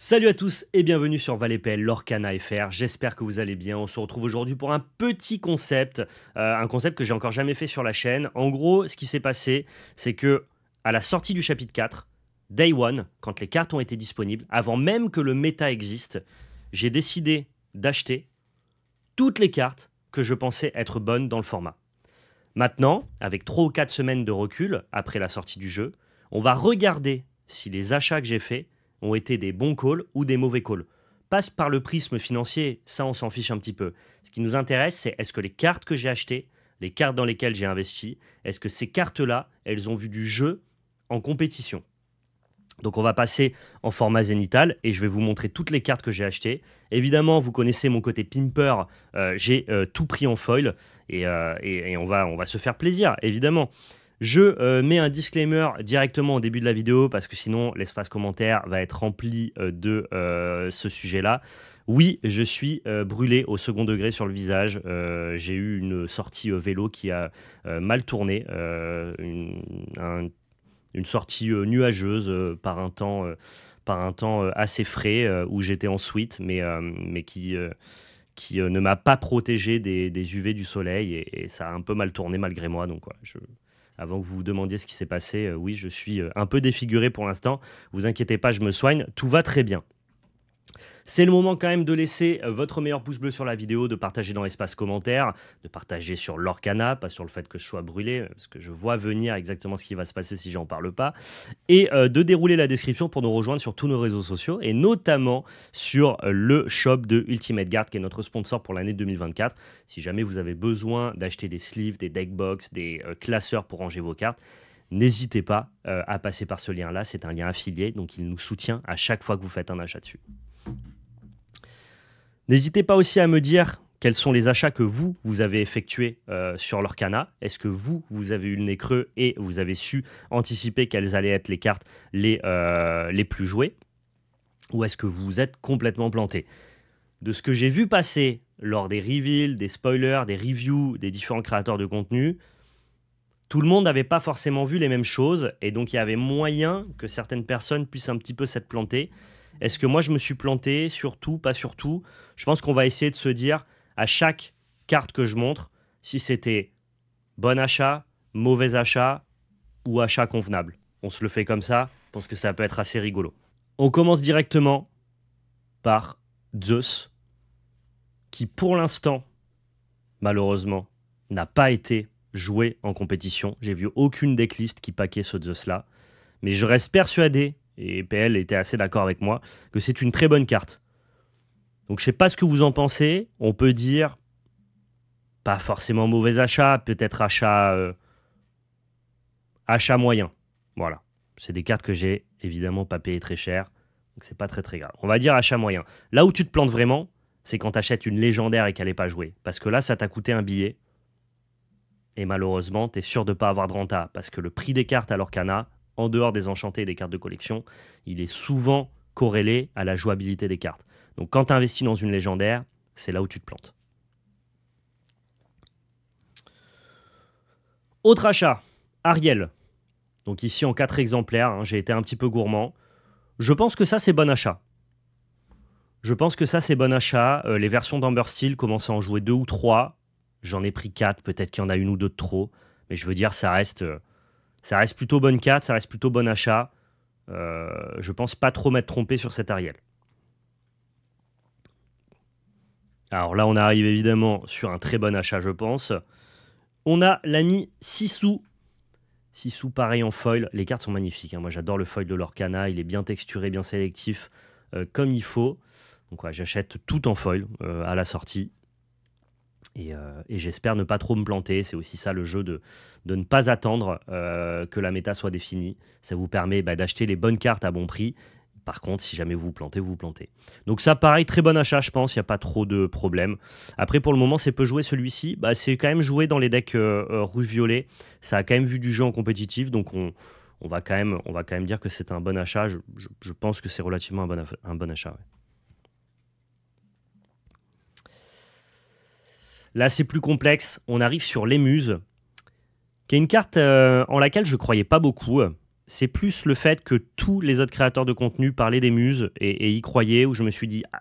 Salut à tous et bienvenue sur Valépel, Lorcana FR, j'espère que vous allez bien. On se retrouve aujourd'hui pour un petit concept, un concept que j'ai encore jamais fait sur la chaîne. En gros, ce qui s'est passé, c'est que à la sortie du chapitre 4, Day One, quand les cartes ont été disponibles, avant même que le méta existe, j'ai décidé d'acheter toutes les cartes que je pensais être bonnes dans le format. Maintenant, avec 3 ou 4 semaines de recul après la sortie du jeu, on va regarder si les achats que j'ai faits ont été des bons calls ou des mauvais calls. Passe par le prisme financier, ça on s'en fiche un petit peu. Ce qui nous intéresse, c'est est-ce que les cartes que j'ai achetées, les cartes dans lesquelles j'ai investi, est-ce que ces cartes-là, elles ont vu du jeu en compétition? Donc on va passer en format zénital et je vais vous montrer toutes les cartes que j'ai achetées. Évidemment, vous connaissez mon côté pimper, j'ai tout pris en foil et on va se faire plaisir, évidemment. Je mets un disclaimer directement au début de la vidéo parce que sinon l'espace commentaire va être rempli de ce sujet-là. Oui, je suis brûlé au second degré sur le visage. J'ai eu une sortie vélo qui a mal tourné, une sortie nuageuse par un temps assez frais où j'étais en suite, mais qui ne m'a pas protégé des UV du soleil et ça a un peu mal tourné malgré moi. Donc, avant que vous vous demandiez ce qui s'est passé, oui, je suis un peu défiguré pour l'instant. Vous inquiétez pas, je me soigne, tout va très bien. C'est le moment quand même de laisser votre meilleur pouce bleu sur la vidéo, de partager dans l'espace commentaire, de partager sur Lorcana, pas sur le fait que je sois brûlé, parce que je vois venir exactement ce qui va se passer si j'en parle pas, et de dérouler la description pour nous rejoindre sur tous nos réseaux sociaux, et notamment sur le shop de Ultimate Guard, qui est notre sponsor pour l'année 2024. Si jamais vous avez besoin d'acheter des sleeves, des deckbox, des classeurs pour ranger vos cartes, n'hésitez pas à passer par ce lien-là, c'est un lien affilié, donc il nous soutient à chaque fois que vous faites un achat dessus. N'hésitez pas aussi à me dire quels sont les achats que vous avez effectués sur Lorcana. Est-ce que vous avez eu le nez creux et vous avez su anticiper quelles allaient être les cartes les plus jouées? Ou est-ce que vous vous êtes complètement planté? De ce que j'ai vu passer lors des reveals, des spoilers, des reviews des différents créateurs de contenu, tout le monde n'avait pas forcément vu les mêmes choses et donc il y avait moyen que certaines personnes puissent un petit peu s'être plantées. Est-ce que moi je me suis planté? Surtout, pas surtout. Je pense qu'on va essayer de se dire à chaque carte que je montre si c'était bon achat, mauvais achat ou achat convenable. On se le fait comme ça, je pense que ça peut être assez rigolo. On commence directement par Zeus, qui pour l'instant, malheureusement, n'a pas été joué en compétition. J'ai vu aucune decklist qui paquait ce Zeus-là. Mais je reste persuadé, et PL était assez d'accord avec moi, que c'est une très bonne carte. Donc je sais pas ce que vous en pensez. On peut dire, pas forcément mauvais achat, peut-être achat moyen. Voilà. C'est des cartes que j'ai évidemment pas payé très cher. Donc c'est pas très très grave. On va dire achat moyen. Là où tu te plantes vraiment, c'est quand tu achètes une légendaire et qu'elle n'est pas jouée. Parce que là, ça t'a coûté un billet. Et malheureusement, tu es sûr de ne pas avoir de renta. Parce que le prix des cartes à Lorcana, en dehors des enchantés et des cartes de collection, il est souvent corrélé à la jouabilité des cartes. Donc quand tu investis dans une légendaire, c'est là où tu te plantes. Autre achat, Ariel. Donc ici en 4 exemplaires, hein, j'ai été un petit peu gourmand. Je pense que ça c'est bon achat. Les versions d'Amber Steel commencent à en jouer 2 ou 3. J'en ai pris 4, peut-être qu'il y en a une ou deux de trop. Mais je veux dire, ça reste plutôt bonne carte, ça reste plutôt bon achat. Je pense pas trop m'être trompé sur cet Ariel. Alors là, on arrive évidemment sur un très bon achat, je pense. On a l'ami Sissou. Sissou, pareil en foil. Les cartes sont magnifiques, hein. Moi, j'adore le foil de Lorcana. Il est bien texturé, bien sélectif, comme il faut. Donc, ouais, j'achète tout en foil à la sortie. Et j'espère ne pas trop me planter. C'est aussi ça le jeu de ne pas attendre que la méta soit définie. Ça vous permet d'acheter les bonnes cartes à bon prix. Par contre, si jamais vous vous plantez, vous vous plantez. Donc ça, pareil, très bon achat, je pense. Il n'y a pas trop de problèmes. Après, pour le moment, c'est peu joué celui-ci. C'est quand même joué dans les decks rouge-violet. Ça a quand même vu du jeu en compétitif. Donc on va quand même dire que c'est un bon achat. Je pense que c'est relativement un bon achat. Ouais. Là, c'est plus complexe. On arrive sur les Muses, qui est une carte en laquelle je ne croyais pas beaucoup. c'est plus le fait que tous les autres créateurs de contenu parlaient des muses et y croyaient, où je me suis dit, ah,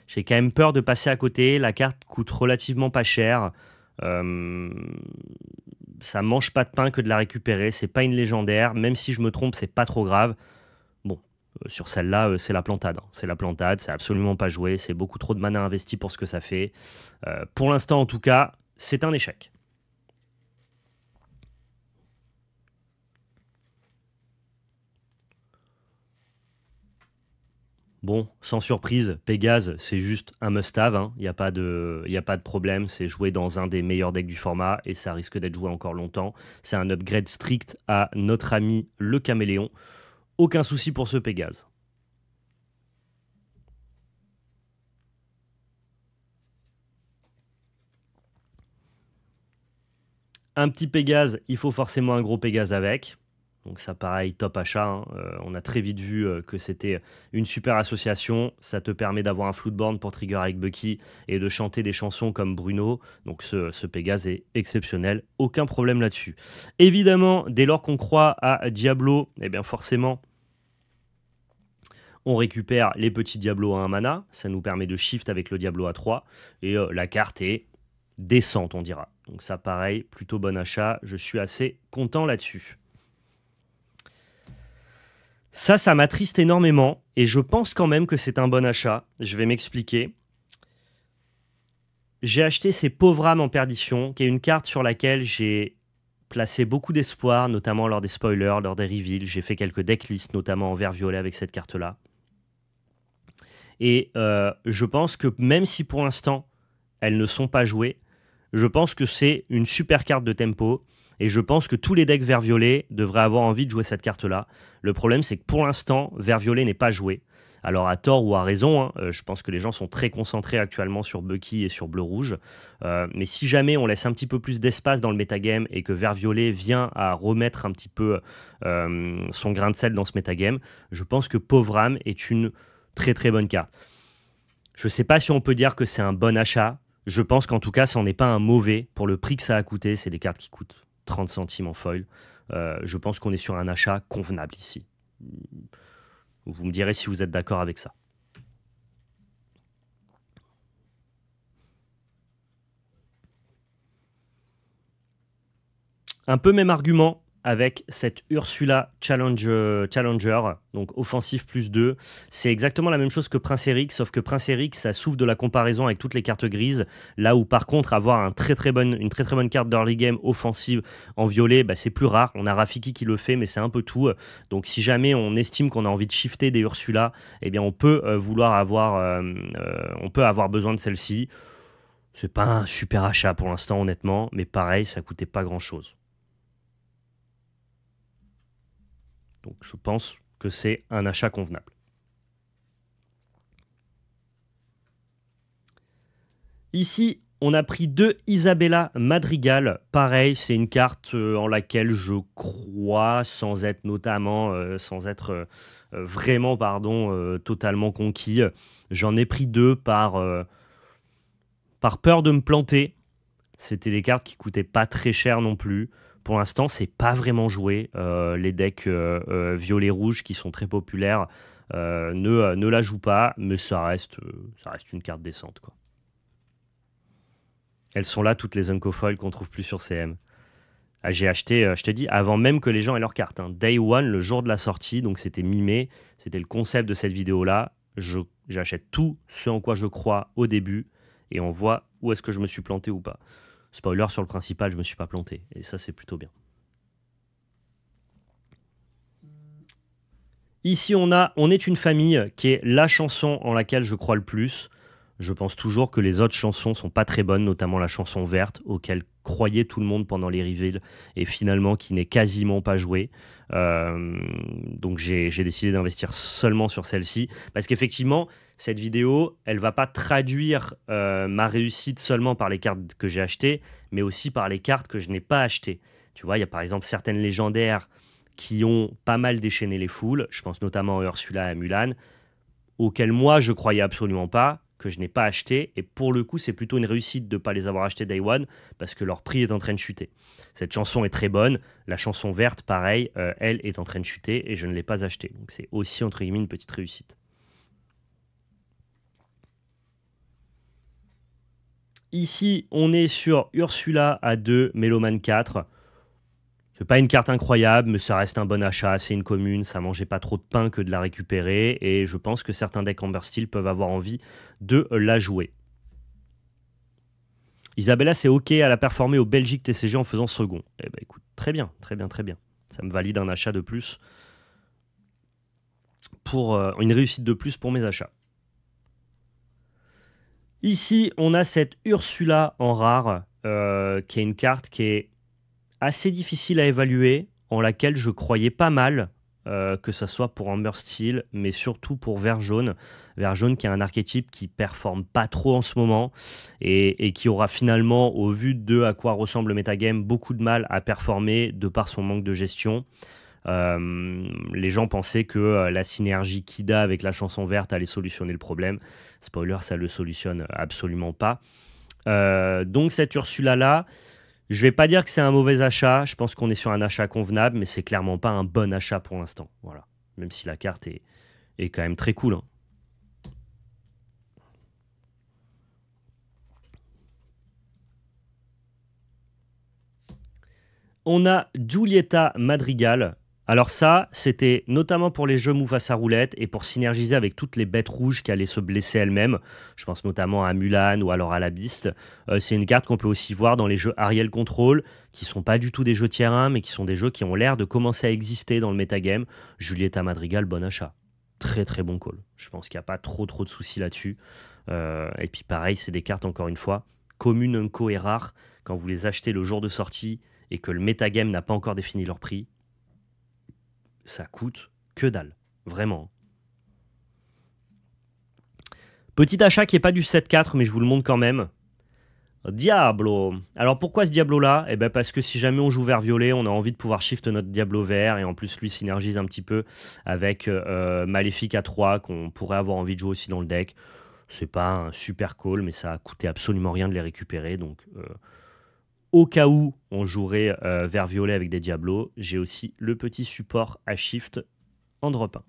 j'ai quand même peur de passer à côté, la carte coûte relativement pas cher, euh, ça mange pas de pain que de la récupérer, c'est pas une légendaire, même si je me trompe, c'est pas trop grave. Bon, sur celle-là, c'est la plantade, hein. C'est la plantade, c'est absolument pas joué, c'est beaucoup trop de mana investi pour ce que ça fait. Pour l'instant, en tout cas, c'est un échec. Bon, sans surprise, Pégase, c'est juste un must-have, hein. Il n'y a pas de problème. C'est joué dans un des meilleurs decks du format et ça risque d'être joué encore longtemps. C'est un upgrade strict à notre ami le Caméléon. Aucun souci pour ce Pégase. Un petit Pégase, il faut forcément un gros Pégase avec. Donc ça, pareil, top achat, hein. On a très vite vu que c'était une super association. Ça te permet d'avoir un Floodborn pour trigger avec Bucky et de chanter des chansons comme Bruno. Donc ce Pégase est exceptionnel. Aucun problème là-dessus. Évidemment, dès lors qu'on croit à Diablo, eh bien forcément, on récupère les petits Diablos à 1 mana. Ça nous permet de shift avec le Diablo à 3. Et la carte est décente, on dira. Donc ça, pareil, plutôt bon achat. Je suis assez content là-dessus. Ça m'attriste énormément et je pense quand même que c'est un bon achat. Je vais m'expliquer. J'ai acheté ces pauvres âmes en perdition, qui est une carte sur laquelle j'ai placé beaucoup d'espoir, notamment lors des spoilers, lors des reveals. J'ai fait quelques decklists, notamment en vert-violet avec cette carte-là. Et je pense que même si pour l'instant, elles ne sont pas jouées, je pense que c'est une super carte de tempo. Et je pense que tous les decks vert-violet devraient avoir envie de jouer cette carte-là. Le problème, c'est que pour l'instant, vert-violet n'est pas joué. Alors à tort ou à raison, hein, je pense que les gens sont très concentrés actuellement sur Bucky et sur bleu-rouge. Mais si jamais on laisse un petit peu plus d'espace dans le metagame et que vert-violet vient à remettre un petit peu son grain de sel dans ce metagame, je pense que Pauvre âme est une très très bonne carte. Je ne sais pas si on peut dire que c'est un bon achat. Je pense qu'en tout cas, ça n'en est pas un mauvais. Pour le prix que ça a coûté, c'est des cartes qui coûtent 30 centimes en foil. Je pense qu'on est sur un achat convenable ici. Vous me direz si vous êtes d'accord avec ça. Un peu même argument avec cette Ursula Challenger, donc offensif plus 2. C'est exactement la même chose que Prince Eric, sauf que Prince Eric, ça souffre de la comparaison avec toutes les cartes grises. Là où par contre, avoir une très très bonne carte d'early game offensive en violet, bah, c'est plus rare. On a Rafiki qui le fait, mais c'est un peu tout. Donc si jamais on estime qu'on a envie de shifter des Ursula, eh bien on peut avoir besoin de celle-ci. C'est pas un super achat pour l'instant, honnêtement, mais pareil, ça coûtait pas grand-chose. Donc je pense que c'est un achat convenable. Ici, on a pris 2 Isabella Madrigal. Pareil, c'est une carte en laquelle je crois, sans être vraiment, totalement conquis. J'en ai pris 2 par peur de me planter. C'était des cartes qui coûtaient pas très cher non plus. Pour l'instant, c'est pas vraiment joué. Les decks violet-rouge qui sont très populaires ne la jouent pas, mais ça reste une carte décente, quoi. Elles sont là, toutes les Uncofoil qu'on trouve plus sur CM. Ah, j'ai acheté, je te dis, avant même que les gens aient leur carte, hein. Day one, le jour de la sortie, donc c'était mi-mai. C'était le concept de cette vidéo-là. J'achète tout ce en quoi je crois au début et on voit où est-ce que je me suis planté ou pas. Spoiler, sur le principal, je me suis pas planté. Et ça, c'est plutôt bien. Ici, on est une famille qui est la chanson en laquelle je crois le plus. Je pense toujours que les autres chansons sont pas très bonnes, notamment la chanson verte, auquel croyait tout le monde pendant les reveals, et finalement qui n'est quasiment pas jouée. Donc j'ai décidé d'investir seulement sur celle-ci, parce qu'effectivement, cette vidéo, elle va pas traduire ma réussite seulement par les cartes que j'ai achetées, mais aussi par les cartes que je n'ai pas achetées. Tu vois, il y a par exemple certaines légendaires qui ont pas mal déchaîné les foules. Je pense notamment à Ursula et à Mulan, auxquelles moi je croyais absolument pas. que je n'ai pas acheté. Et pour le coup, c'est plutôt une réussite de ne pas les avoir achetés Day One parce que leur prix est en train de chuter. Cette chanson est très bonne. La chanson verte, pareil, elle est en train de chuter et je ne l'ai pas achetée. Donc c'est aussi, entre guillemets, une petite réussite. Ici, on est sur Ursula à 2, Méloman 4. C'est pas une carte incroyable, mais ça reste un bon achat. C'est une commune, ça mangeait pas trop de pain que de la récupérer. Et je pense que certains decks Amber Steel peuvent avoir envie de la jouer. Isabella, c'est OK, elle a performé au Belgique TCG en faisant second. Eh ben écoute, très bien, très bien, très bien. Ça me valide un achat de plus pour une réussite de plus pour mes achats. Ici, on a cette Ursula en rare, qui est une carte qui est assez difficile à évaluer, en laquelle je croyais pas mal, que ça soit pour Amber Steel, mais surtout pour Vert Jaune. Vert Jaune qui est un archétype qui performe pas trop en ce moment et qui aura finalement, au vu de à quoi ressemble le metagame, beaucoup de mal à performer de par son manque de gestion. Les gens pensaient que la synergie Kida avec la chanson verte allait solutionner le problème. Spoiler, ça le solutionne absolument pas. Donc cette Ursula-là, je vais pas dire que c'est un mauvais achat, je pense qu'on est sur un achat convenable, mais c'est clairement pas un bon achat pour l'instant. Voilà. Même si la carte est quand même très cool. Hein. On a Giulietta Madrigal. Alors ça, c'était notamment pour les jeux Mufasa roulette et pour synergiser avec toutes les bêtes rouges qui allaient se blesser elles-mêmes. Je pense notamment à Mulan ou alors à la Beast. C'est une carte qu'on peut aussi voir dans les jeux Ariel Control, qui sont pas du tout des jeux tier 1, mais qui sont des jeux qui ont l'air de commencer à exister dans le metagame. Giulietta Madrigal, bon achat. Très très bon call. Je pense qu'il n'y a pas trop de soucis là-dessus. Et puis pareil, c'est des cartes, encore une fois, communes, unco et rares. Quand vous les achetez le jour de sortie et que le metagame n'a pas encore défini leur prix, ça coûte que dalle. Vraiment. Petit achat qui n'est pas du 7-4, mais je vous le montre quand même. Diablo. Alors pourquoi ce Diablo-là? Eh ben parce que si jamais on joue vert violet, on a envie de pouvoir shift notre Diablo vert, et en plus lui synergise un petit peu avec Maléfique à 3 qu'on pourrait avoir envie de jouer aussi dans le deck. C'est pas un super call, mais ça a coûté absolument rien de les récupérer, donc au cas où on jouerait vert violet avec des Diablos, j'ai aussi le petit support à shift en drop 1.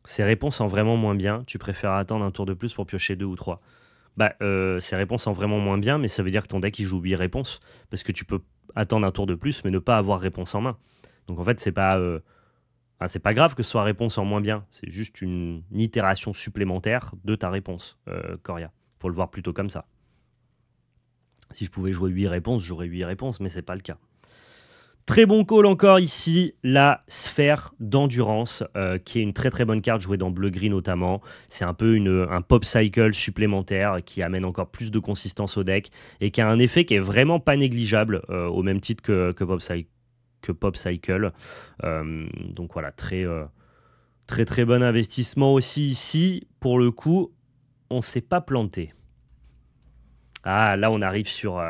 Ces réponses en vraiment moins bien, tu préfères attendre un tour de plus pour piocher 2 ou 3. Bah, ces réponses en vraiment moins bien, mais ça veut dire que ton deck il joue 8 réponses, parce que tu peux attendre un tour de plus, mais ne pas avoir réponse en main. Donc en fait, c'est pas grave que ce soit réponse en moins bien, c'est juste une itération supplémentaire de ta réponse, Coria. Faut le voir plutôt comme ça. Si je pouvais jouer 8 réponses, j'aurais 8 réponses, mais c'est pas le cas. Très bon call encore ici, la sphère d'endurance, qui est une très très bonne carte jouée dans bleu-gris notamment. C'est un peu un pop cycle supplémentaire qui amène encore plus de consistance au deck et qui a un effet qui est vraiment pas négligeable, au même titre que pop cycle. Donc voilà, très très bon investissement aussi ici. Pour le coup, on s'est pas planté. Ah, là on arrive sur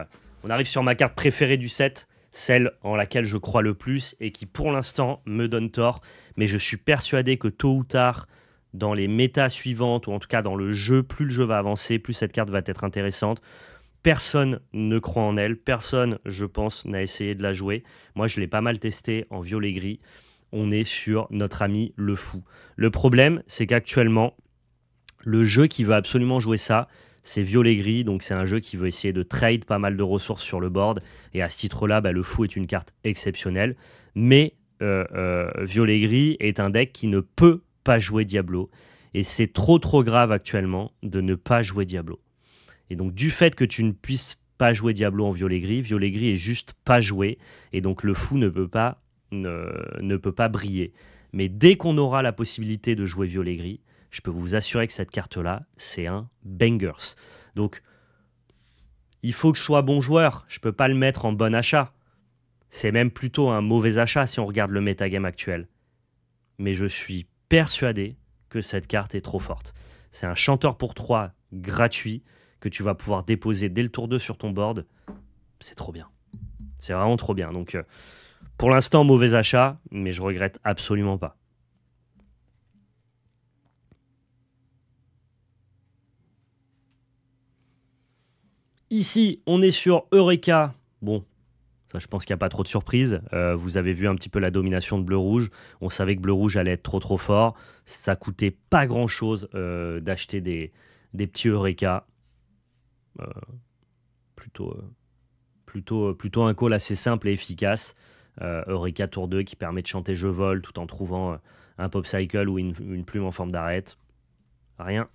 ma carte préférée du set, celle en laquelle je crois le plus et qui pour l'instant me donne tort, mais je suis persuadé que tôt ou tard, dans les métas suivantes, ou en tout cas dans le jeu, plus le jeu va avancer, plus cette carte va être intéressante. Personne ne croit en elle, personne, je pense, n'a essayé de la jouer. Moi, je l'ai pas mal testé en violet-gris. On est sur notre ami le fou. Le problème, c'est qu'actuellement, le jeu qui veut absolument jouer ça, c'est violet-gris, donc c'est un jeu qui veut essayer de trade pas mal de ressources sur le board, et à ce titre-là, le fou est une carte exceptionnelle, mais violet-gris est un deck qui ne peut pas jouer Diablo, et c'est trop grave actuellement de ne pas jouer Diablo. Et donc du fait que tu ne puisses pas jouer Diablo en violet-gris est juste pas joué, et donc le fou ne peut pas briller. Mais dès qu'on aura la possibilité de jouer violet-gris, je peux vous assurer que cette carte-là, c'est un bangers. Donc, il faut que je sois bon joueur. Je ne peux pas le mettre en bon achat. C'est même plutôt un mauvais achat si on regarde le metagame actuel. Mais je suis persuadé que cette carte est trop forte. C'est un chanteur pour 3 gratuit que tu vas pouvoir déposer dès le tour 2 sur ton board. C'est trop bien. C'est vraiment trop bien. Donc, pour l'instant, mauvais achat, mais je regrette absolument pas. Ici, on est sur Eureka. Bon, ça, je pense qu'il n'y a pas trop de surprise. Vous avez vu un petit peu la domination de bleu-rouge. On savait que bleu-rouge allait être trop fort. Ça coûtait pas grand-chose d'acheter des petits Eureka. Euh, plutôt, plutôt un call assez simple et efficace. Eureka tour 2 qui permet de chanter je vole tout en trouvant un pop cycle ou une plume en forme d'arête. Rien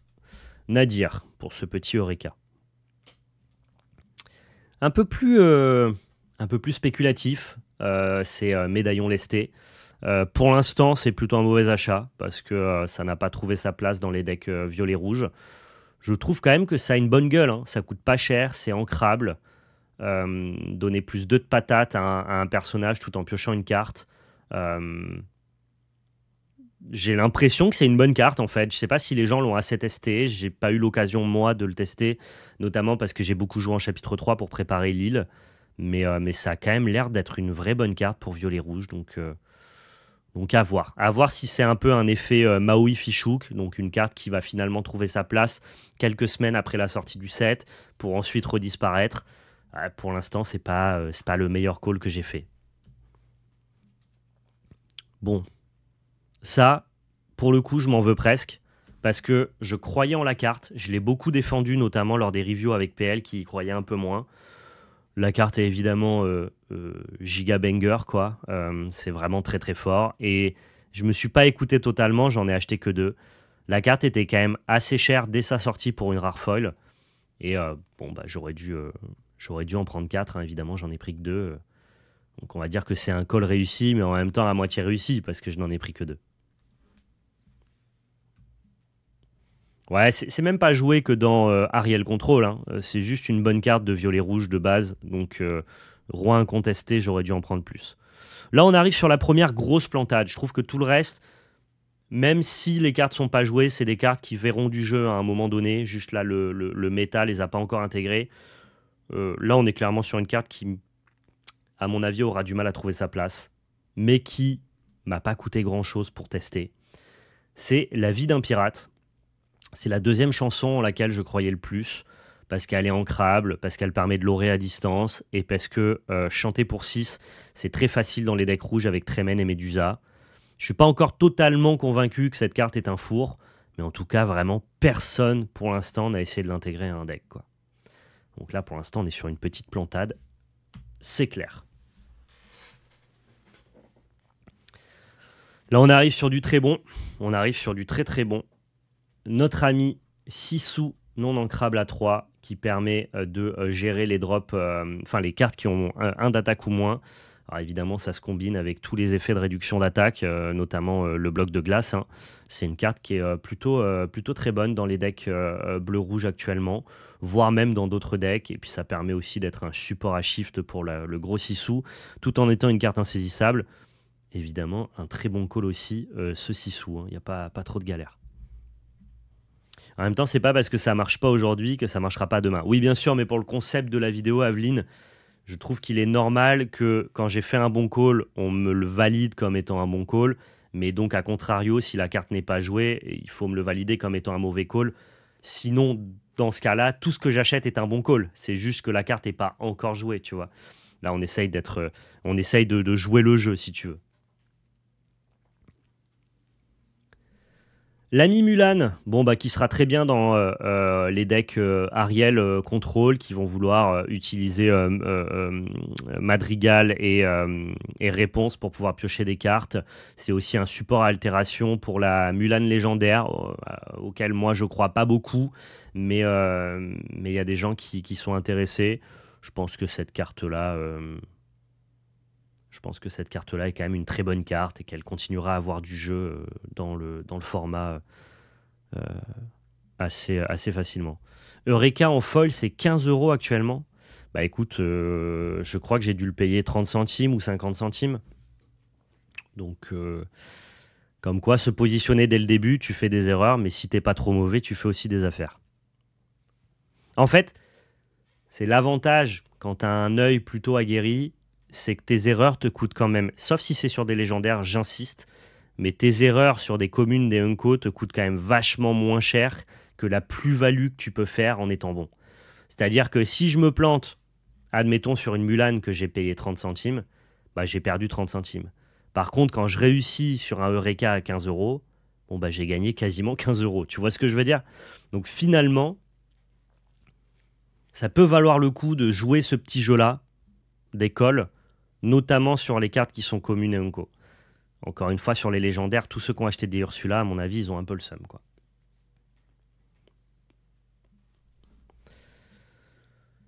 à dire pour ce petit Eureka. Un peu plus spéculatif, c'est médaillon lesté. Pour l'instant, c'est plutôt un mauvais achat parce que ça n'a pas trouvé sa place dans les decks violet-rouge. Je trouve quand même que ça a une bonne gueule, hein. Ça coûte pas cher, c'est ancrable. Donner plus 2 de patates à un personnage tout en piochant une carte. J'ai l'impression que c'est une bonne carte en fait. Je sais pas si les gens l'ont assez testé. J'ai pas eu l'occasion moi de le tester, notamment parce que j'ai beaucoup joué en chapitre 3 pour préparer Lille. Mais ça a quand même l'air d'être une vraie bonne carte pour violet rouge. Donc à voir. À voir si c'est un peu un effet Maui Fichouk, donc une carte qui va finalement trouver sa place quelques semaines après la sortie du set pour ensuite redisparaître. Pour l'instant, c'est pas le meilleur call que j'ai fait. Bon, ça, pour le coup, je m'en veux presque. Parce que je croyais en la carte. Je l'ai beaucoup défendue, notamment lors des reviews avec PL qui y croyaient un peu moins. La carte est évidemment giga banger, quoi. C'est vraiment très très fort. Et je me suis pas écouté totalement, j'en ai acheté que 2. La carte était quand même assez chère dès sa sortie pour une rare foil. Et bon, bah, j'aurais dû en prendre 4, hein, évidemment, j'en ai pris que 2. Donc on va dire que c'est un call réussi, mais en même temps à moitié réussi, parce que je n'en ai pris que 2. Ouais, c'est même pas joué que dans Ariel Control, hein. C'est juste une bonne carte de violet-rouge de base. Donc, roi incontesté, j'aurais dû en prendre plus. Là, on arrive sur la première grosse plantade. Je trouve que tout le reste, même si les cartes sont pas jouées, c'est des cartes qui verront du jeu à un moment donné. Juste là, le méta les a pas encore intégrées. Là, on est clairement sur une carte qui, à mon avis, aura du mal à trouver sa place, mais qui m'a pas coûté grand-chose pour tester. C'est La vie d'un pirate. C'est la deuxième chanson en laquelle je croyais le plus, parce qu'elle est ancrable, parce qu'elle permet de lorer à distance, et parce que chanter pour 6, c'est très facile dans les decks rouges avec Tremen et Medusa. Je suis pas encore totalement convaincu que cette carte est un four, mais en tout cas, vraiment, personne pour l'instant n'a essayé de l'intégrer à un deck, quoi. Donc là, pour l'instant, on est sur une petite plantade, c'est clair. Là, on arrive sur du très bon, on arrive sur du très très bon. Notre ami Sisu non ancrable à 3 qui permet de gérer les drops, enfin les cartes qui ont un d'attaque ou moins. Alors évidemment, ça se combine avec tous les effets de réduction d'attaque, notamment le bloc de glace, hein. C'est une carte qui est plutôt très bonne dans les decks bleu-rouge actuellement, voire même dans d'autres decks. Et puis ça permet aussi d'être un support à shift pour le gros Sisu, tout en étant une carte insaisissable. Évidemment, un très bon call aussi, ce Sisu, hein. Il n'y a pas trop de galère. En même temps, c'est pas parce que ça marche pas aujourd'hui que ça marchera pas demain. Oui, bien sûr, mais pour le concept de la vidéo, Aveline, je trouve qu'il est normal que quand j'ai fait un bon call, on me le valide comme étant un bon call. Mais donc, à contrario, si la carte n'est pas jouée, il faut me le valider comme étant un mauvais call. Sinon, dans ce cas-là, tout ce que j'achète est un bon call. C'est juste que la carte n'est pas encore jouée, tu vois. Là, on essaye de jouer le jeu, si tu veux. L'ami Mulan, bon, bah, qui sera très bien dans les decks Ariel Control qui vont vouloir utiliser Madrigal et Réponse pour pouvoir piocher des cartes. C'est aussi un support à altération pour la Mulan légendaire auquel moi je crois pas beaucoup, mais il y a des gens qui sont intéressés. Je pense que cette carte-là... Je pense que cette carte-là est quand même une très bonne carte et qu'elle continuera à avoir du jeu dans le format euh, assez facilement. Eureka en foil, c'est 15 € actuellement. Bah écoute, je crois que j'ai dû le payer 30 centimes ou 50 centimes. Donc, comme quoi, se positionner dès le début, tu fais des erreurs, mais si t'es pas trop mauvais, tu fais aussi des affaires. En fait, c'est l'avantage quand tu as un œil plutôt aguerri, c'est que tes erreurs te coûtent quand même, sauf si c'est sur des légendaires, j'insiste, mais tes erreurs sur des communes, des Unco te coûtent quand même vachement moins cher que la plus-value que tu peux faire en étant bon. C'est-à-dire que si je me plante, admettons sur une Mulan que j'ai payé 30 centimes, bah, j'ai perdu 30 centimes. Par contre, quand je réussis sur un Eureka à 15 euros, bon, bah, j'ai gagné quasiment 15 euros. Tu vois ce que je veux dire? Donc finalement, ça peut valoir le coup de jouer ce petit jeu-là d'école, notamment sur les cartes qui sont communes et Unco. Encore une fois, sur les légendaires, tous ceux qui ont acheté des Ursula, à mon avis, ils ont un peu le seum, quoi.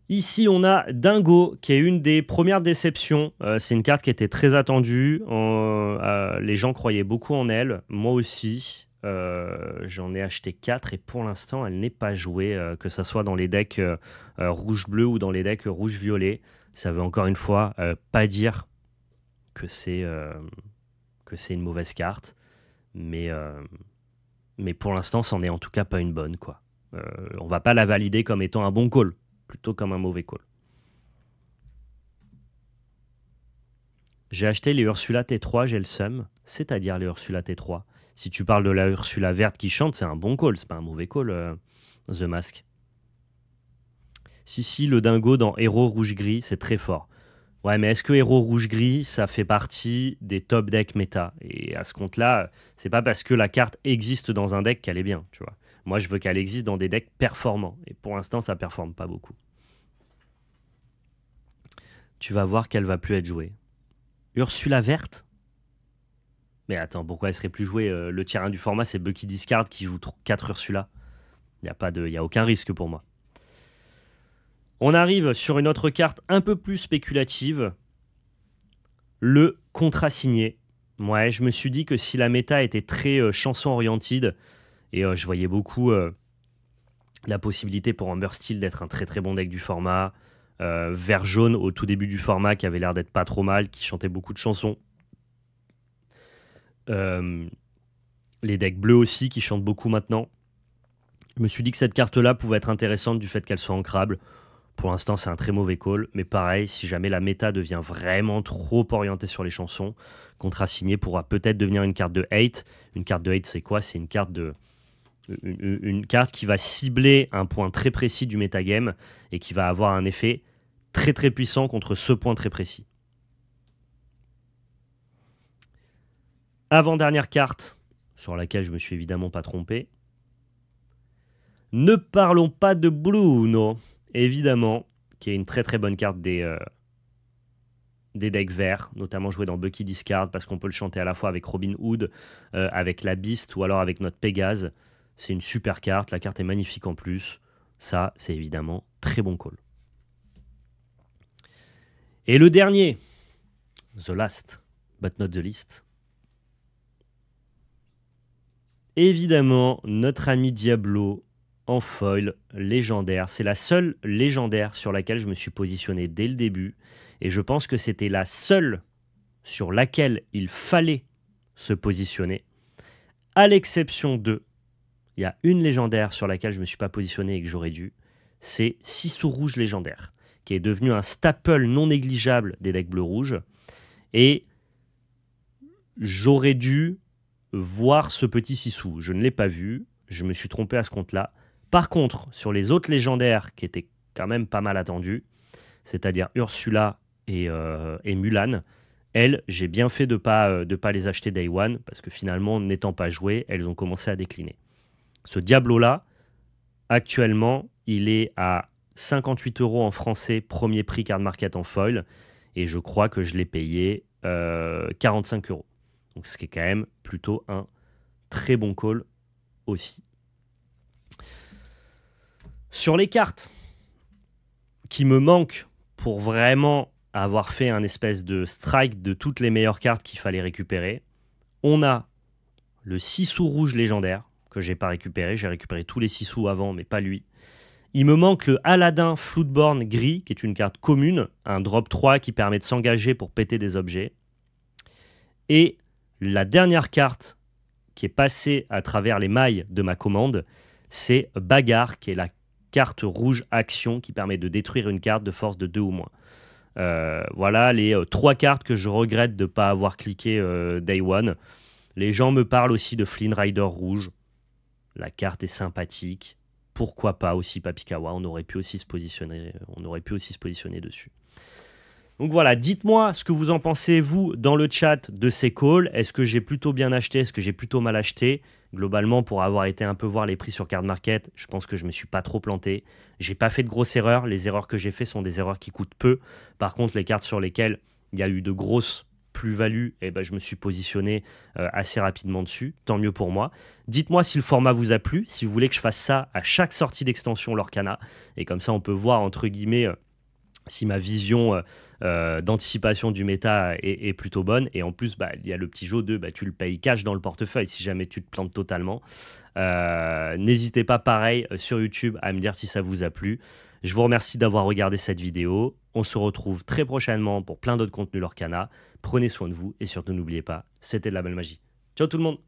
Ici, on a Dingo, qui est une des premières déceptions. C'est une carte qui était très attendue. Les gens croyaient beaucoup en elle. Moi aussi. J'en ai acheté 4 et pour l'instant, elle n'est pas jouée, que ce soit dans les decks rouge-bleu ou dans les decks rouge-violet. Ça veut encore une fois pas dire que c'est une mauvaise carte. Mais pour l'instant, c'en est en tout cas pas une bonne, quoi. On va pas la valider comme étant un bon call, plutôt comme un mauvais call. J'ai acheté les Ursula T3, j'ai le seum, c'est-à-dire les Ursula T3. Si tu parles de la Ursula verte qui chante, c'est un bon call, c'est pas un mauvais call, The Mask. Si, le dingo dans Héros Rouge-Gris, c'est très fort. Ouais, mais est-ce que Héros Rouge-Gris, ça fait partie des top decks méta? Et à ce compte-là, c'est pas parce que la carte existe dans un deck qu'elle est bien, tu vois. Moi, je veux qu'elle existe dans des decks performants. Et pour l'instant, ça performe pas beaucoup. Tu vas voir qu'elle va plus être jouée. Ursula verte? Mais attends, pourquoi elle serait plus jouée? Le tier 1 du format, c'est Bucky Discard qui joue 4 Ursula. Il n'y a aucun risque pour moi. On arrive sur une autre carte un peu plus spéculative. Le contrat signé. Ouais, je me suis dit que si la méta était très chanson oriented, et je voyais beaucoup la possibilité pour Amber Steel d'être un très très bon deck du format, vert jaune au tout début du format qui avait l'air d'être pas trop mal, qui chantait beaucoup de chansons. Les decks bleus aussi qui chantent beaucoup maintenant. Je me suis dit que cette carte-là pouvait être intéressante du fait qu'elle soit ancrable. Pour l'instant, c'est un très mauvais call, mais pareil, si jamais la méta devient vraiment trop orientée sur les chansons, contrat signé pourra peut-être devenir une carte de hate. Une carte de hate, c'est quoi? C'est une carte qui va cibler un point très précis du metagame et qui va avoir un effet très très puissant contre ce point très précis. Avant-dernière carte, sur laquelle je me suis évidemment pas trompé. Ne parlons pas de Bruno, évidemment, qui est une très très bonne carte des decks verts, notamment joué dans Bucky Discard, parce qu'on peut le chanter à la fois avec Robin Hood, avec la Beast ou alors avec notre Pégase. C'est une super carte, la carte est magnifique en plus. Ça, c'est évidemment très bon call. Et le dernier, the last, but not the least. Évidemment, notre ami Diablo en foil légendaire. C'est la seule légendaire sur laquelle je me suis positionné dès le début. Et je pense que c'était la seule sur laquelle il fallait se positionner. À l'exception de, il y a une légendaire sur laquelle je ne me suis pas positionné et que j'aurais dû. C'est 6 sous rouge légendaire, qui est devenu un staple non négligeable des decks bleu-rouge. Et j'aurais dû voir ce petit 6 sous. Je ne l'ai pas vu. Je me suis trompé à ce compte-là. Par contre, sur les autres légendaires qui étaient quand même pas mal attendus, c'est-à-dire Ursula et Mulan, elles, j'ai bien fait de pas les acheter Day One, parce que finalement, n'étant pas jouées, elles ont commencé à décliner. Ce Diablo-là, actuellement, il est à 58 € en français, premier prix card market en foil, et je crois que je l'ai payé 45 €. Donc ce qui est quand même plutôt un très bon call aussi. Sur les cartes qui me manquent pour vraiment avoir fait un espèce de strike de toutes les meilleures cartes qu'il fallait récupérer, on a le 6 sous rouge légendaire que j'ai pas récupéré. J'ai récupéré tous les 6 sous avant, mais pas lui. Il me manque le Aladdin Floodborn gris, qui est une carte commune, un drop 3 qui permet de s'engager pour péter des objets. Et la dernière carte qui est passée à travers les mailles de ma commande, c'est Bagarre, qui est la carte rouge action qui permet de détruire une carte de force de 2 ou moins. Voilà les 3 cartes que je regrette de ne pas avoir cliqué Day One. Les gens me parlent aussi de Flynn Rider rouge. La carte est sympathique, pourquoi pas aussi Papikawa, on aurait pu aussi se positionner, dessus. Donc voilà, dites-moi ce que vous en pensez, vous, dans le chat de ces calls. Est-ce que j'ai plutôt bien acheté? Est-ce que j'ai plutôt mal acheté? Globalement, pour avoir été un peu voir les prix sur Card Market, je pense que je ne me suis pas trop planté. J'ai pas fait de grosses erreurs. Les erreurs que j'ai faites sont des erreurs qui coûtent peu. Par contre, les cartes sur lesquelles il y a eu de grosses plus-values, eh ben, je me suis positionné assez rapidement dessus. Tant mieux pour moi. Dites-moi si le format vous a plu, si vous voulez que je fasse ça à chaque sortie d'extension Lorcana. Et comme ça, on peut voir, entre guillemets, si ma vision d'anticipation du méta est plutôt bonne. Et en plus, il y a le petit jeu de tu le payes cash dans le portefeuille si jamais tu te plantes totalement. N'hésitez pas, pareil, sur YouTube à me dire si ça vous a plu. Je vous remercie d'avoir regardé cette vidéo. On se retrouve très prochainement pour plein d'autres contenus Lorcana. Prenez soin de vous et surtout n'oubliez pas, c'était de la belle magie. Ciao tout le monde!